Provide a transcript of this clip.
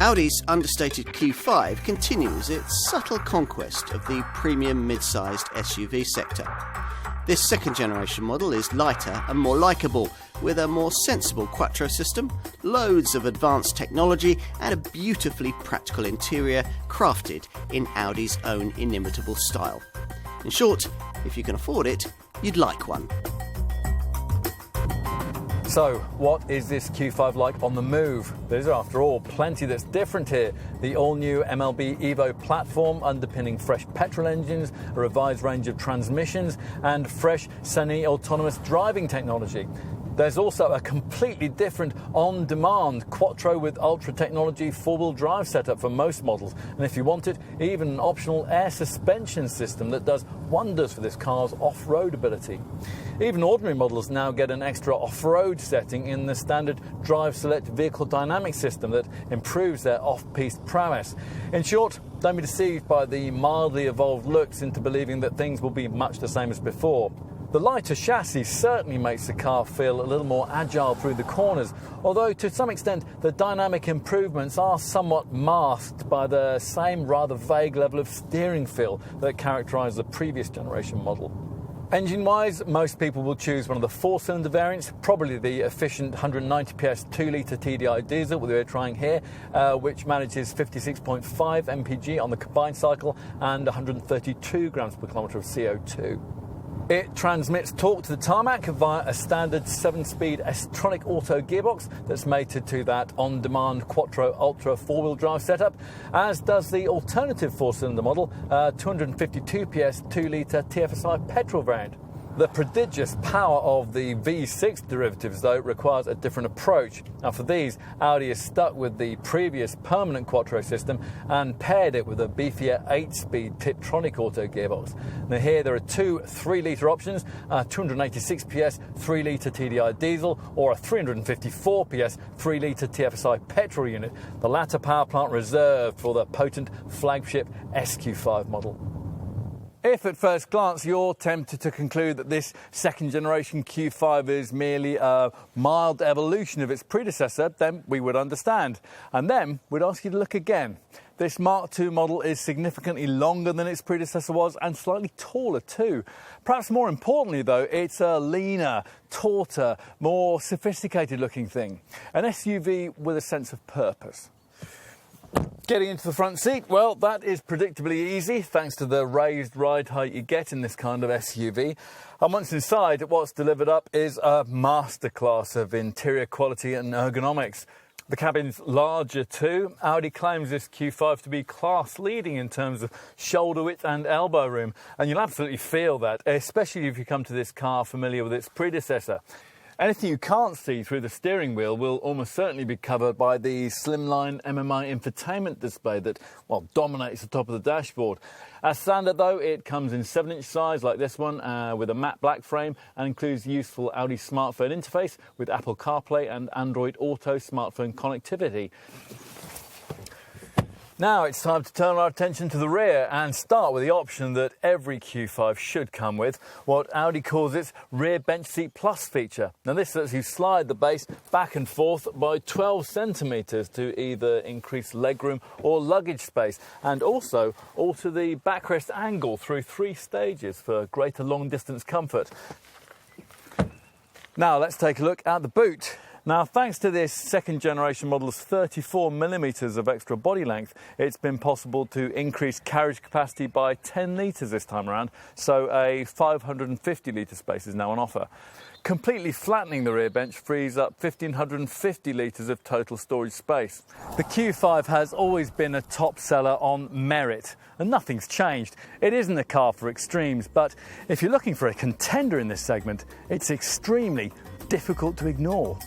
Audi's understated Q5 continues its subtle conquest of the premium mid-sized SUV sector. This second-generation model is lighter and more likeable, with a more sensible Quattro system, loads of advanced technology and a beautifully practical interior crafted in Audi's own inimitable style. In short, if you can afford it, you'd like one. So, what is this Q5 like on the move? There's, after all, plenty that's different here. The all-new MLB Evo platform underpinning fresh petrol engines, a revised range of transmissions, and fresh semi-autonomous driving technology. There's also a completely different on-demand Quattro with ultra technology four-wheel drive setup for most models, and if you want it, even an optional air suspension system that does wonders for this car's off-road ability. Even ordinary models now get an extra off-road setting in the standard Drive Select vehicle dynamic system that improves their off-piste prowess. In short, don't be deceived by the mildly evolved looks into believing that things will be much the same as before. The lighter chassis certainly makes the car feel a little more agile through the corners, although to some extent the dynamic improvements are somewhat masked by the same rather vague level of steering feel that characterised the previous generation model. Engine-wise, most people will choose one of the four-cylinder variants, probably the efficient 190 PS 2-litre TDI diesel that we're trying here, which manages 56.5 mpg on the combined cycle and 132 grams per kilometre of CO2. It transmits torque to the tarmac via a standard 7-speed S-tronic auto gearbox that's mated to that on-demand Quattro Ultra four-wheel drive setup, as does the alternative four-cylinder model, 252 PS 2-litre TFSI petrol variant. The prodigious power of the V6 derivatives, though, requires a different approach. Now, for these, Audi is stuck with the previous permanent Quattro system and paired it with a beefier 8-speed Tiptronic auto gearbox. Now, here there are two 3-litre options, a 286 PS 3-litre TDI diesel or a 354 PS 3-litre TFSI petrol unit, the latter power plant reserved for the potent flagship SQ5 model. If at first glance you're tempted to conclude that this second generation Q5 is merely a mild evolution of its predecessor, then we would understand. And then we'd ask you to look again. This Mark II model is significantly longer than its predecessor was and slightly taller too. Perhaps more importantly though, it's a leaner, tauter, more sophisticated looking thing. An SUV with a sense of purpose. Getting into the front seat, well, that is predictably easy thanks to the raised ride height you get in this kind of SUV. And once inside, what's delivered up is a masterclass of interior quality and ergonomics. The cabin's larger too. Audi claims this Q5 to be class-leading in terms of shoulder width and elbow room, and you'll absolutely feel that, especially if you come to this car familiar with its predecessor. Anything you can't see through the steering wheel will almost certainly be covered by the slimline MMI infotainment display that, well, dominates the top of the dashboard. As standard though, it comes in 7-inch size like this one with a matte black frame and includes useful Audi smartphone interface with Apple CarPlay and Android Auto smartphone connectivity. Now it's time to turn our attention to the rear and start with the option that every Q5 should come with, what Audi calls its Rear Bench Seat Plus feature. Now this lets you slide the base back and forth by 12 centimetres to either increase legroom or luggage space, and also alter the backrest angle through 3 stages for greater long-distance comfort. Now let's take a look at the boot. Now, thanks to this second generation model's 34mm of extra body length, it's been possible to increase carriage capacity by 10 litres this time around, so a 550 litre space is now on offer. Completely flattening the rear bench frees up 1,550 litres of total storage space. The Q5 has always been a top seller on merit, and nothing's changed. It isn't a car for extremes, but if you're looking for a contender in this segment, it's extremely difficult to ignore.